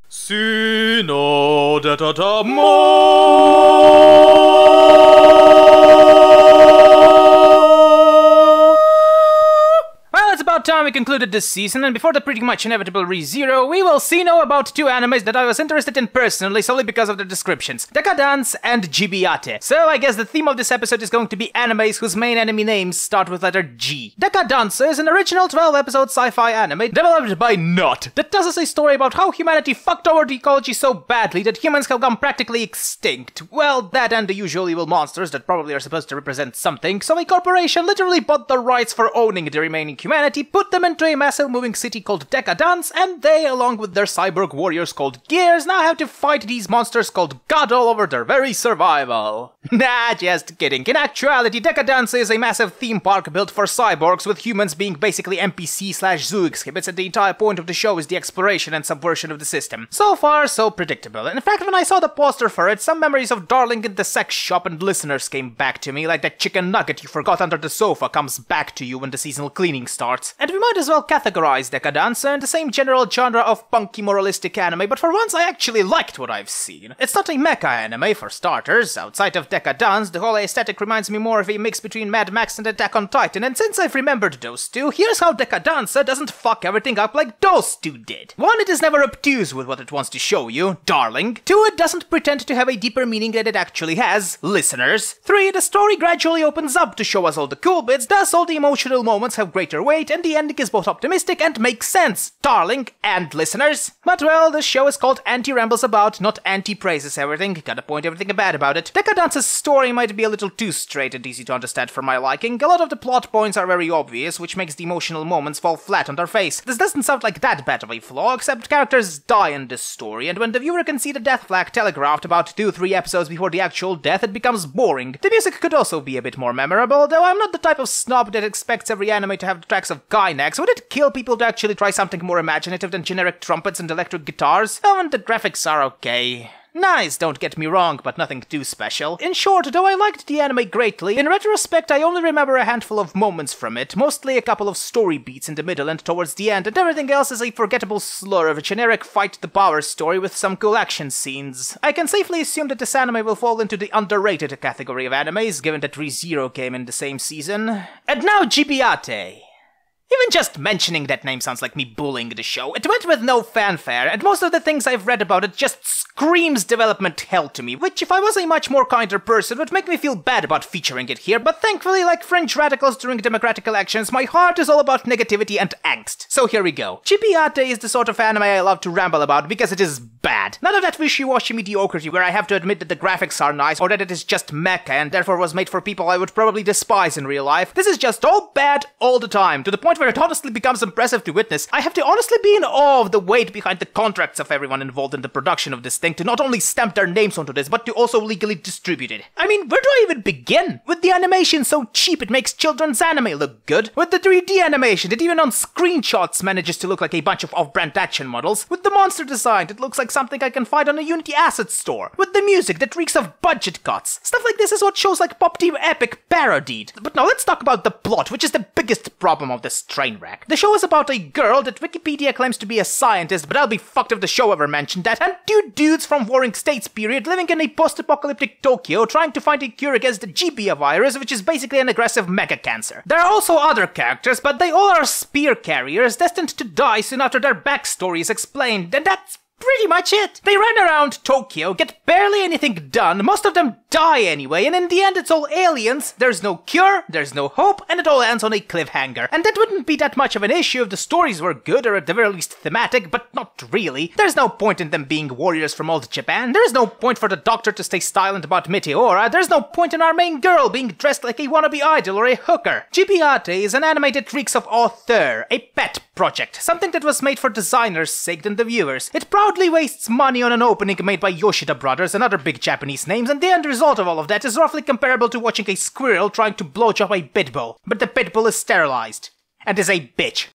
Sino detatamo. Well, it's about time we concluded this season, and before the pretty much inevitable re-zero, we will see now about two animes that I was interested in personally solely because of their descriptions. Deca Dence and Gibiate. So I guess the theme of this episode is going to be animes whose main enemy names start with letter G. Deca Dence is an original 12-episode sci-fi anime developed by Not that tells us a story about how humanity fucked over the ecology so badly that humans have gone practically extinct. Well, that and the usual evil monsters that probably are supposed to represent something, so a corporation literally bought the rights for owning the remaining humanity, put them into a massive moving city called Deca Dence, and they, along with their cyborg warriors called Gears, now have to fight these monsters called Gadol over their very survival. Nah, just kidding. In actuality, Deca Dence is a massive theme park built for cyborgs, with humans being basically NPC/zoo exhibits, and the entire point of the show is the exploration and subversion of the system. So far, so predictable. In fact, when I saw the poster for it, some memories of Darling in the Sex Shop and Listeners came back to me, like that chicken nugget you forgot under the sofa comes back to you when the seasonal cleaning starts. And we might as well categorize Deca Dence in the same general genre of punky moralistic anime, but for once I actually liked what I've seen. It's not a mecha anime, for starters. Outside of Deca Dence, the whole aesthetic reminds me more of a mix between Mad Max and Attack on Titan, and since I've remembered those two, here's how Deca Dence doesn't fuck everything up like those two did. 1, it is never obtuse with what it wants to show you, Darling. 2, it doesn't pretend to have a deeper meaning than it actually has, Listeners. 3, the story gradually opens up to show us all the cool bits, thus all the emotional moments have greater weight, and the ending is both optimistic and makes sense, Darling and Listeners. But well, this show is called Anti-Rambles About, not Anti-Praises Everything. Gotta point everything bad about it. Deca Dence's story might be a little too straight and easy to understand for my liking. A lot of the plot points are very obvious, which makes the emotional moments fall flat on their face. This doesn't sound like that bad of a flaw, except characters die in this story, and when the viewer can see the death flag telegraphed about 2-3 episodes before the actual death, it becomes boring. The music could also be a bit more memorable, though I'm not the type of snob that expects every anime to have the tracks of Gynax. Would it kill people to actually try something more imaginative than generic trumpets and electric guitars? Oh, and the graphics are okay. Nice, don't get me wrong, but nothing too special. In short, though I liked the anime greatly, in retrospect I only remember a handful of moments from it, mostly a couple of story beats in the middle and towards the end, and everything else is a forgettable slur of a generic fight the power story with some cool action scenes. I can safely assume that this anime will fall into the underrated category of animes, given that ReZero came in the same season. And now Gibiate. Even just mentioning that name sounds like me bullying the show. It went with no fanfare, and most of the things I've read about it just screams development hell to me, which if I was a much more kinder person would make me feel bad about featuring it here, but thankfully, like fringe radicals during democratic elections, my heart is all about negativity and angst. So here we go. Gibiate is the sort of anime I love to ramble about because it is bad. None of that wishy-washy mediocrity where I have to admit that the graphics are nice or that it is just mecha and therefore was made for people I would probably despise in real life. This is just all bad all the time, to the point where it honestly becomes impressive to witness. I have to honestly be in awe of the weight behind the contracts of everyone involved in the production of this thing to not only stamp their names onto this, but to also legally distribute it. I mean, where do I even begin? With the animation so cheap it makes children's anime look good. With the 3D animation that even on screenshots manages to look like a bunch of off-brand action models. With the monster design that looks like something I can find on a Unity asset store. With the music that reeks of budget cuts. Stuff like this is what shows like Pop Team Epic parodied. But now let's talk about the plot, which is the biggest problem of this train wreck. The show is about a girl that Wikipedia claims to be a scientist, but I'll be fucked if the show ever mentioned that, and 2 dudes from Warring States period living in a post-apocalyptic Tokyo trying to find a cure against the GBA virus, which is basically an aggressive mega cancer. There are also other characters, but they all are spear carriers destined to die soon after their backstory is explained, and that's pretty much it. They run around Tokyo, get barely anything done, most of them die anyway, and in the end it's all aliens, there's no cure, there's no hope, and it all ends on a cliffhanger. And that wouldn't be that much of an issue if the stories were good, or at the very least thematic, but not really. There's no point in them being warriors from old Japan, there's no point for the doctor to stay silent about Meteora, there's no point in our main girl being dressed like a wannabe idol or a hooker. Gibiate is an anime that reeks of author, a pet project, something that was made for designers' sake than the viewers. It proudly wastes money on an opening made by Yoshida Brothers and other big Japanese names, and the end result of all of that is roughly comparable to watching a squirrel trying to blowjob a pitbull. But the pitbull is sterilized. And is a bitch.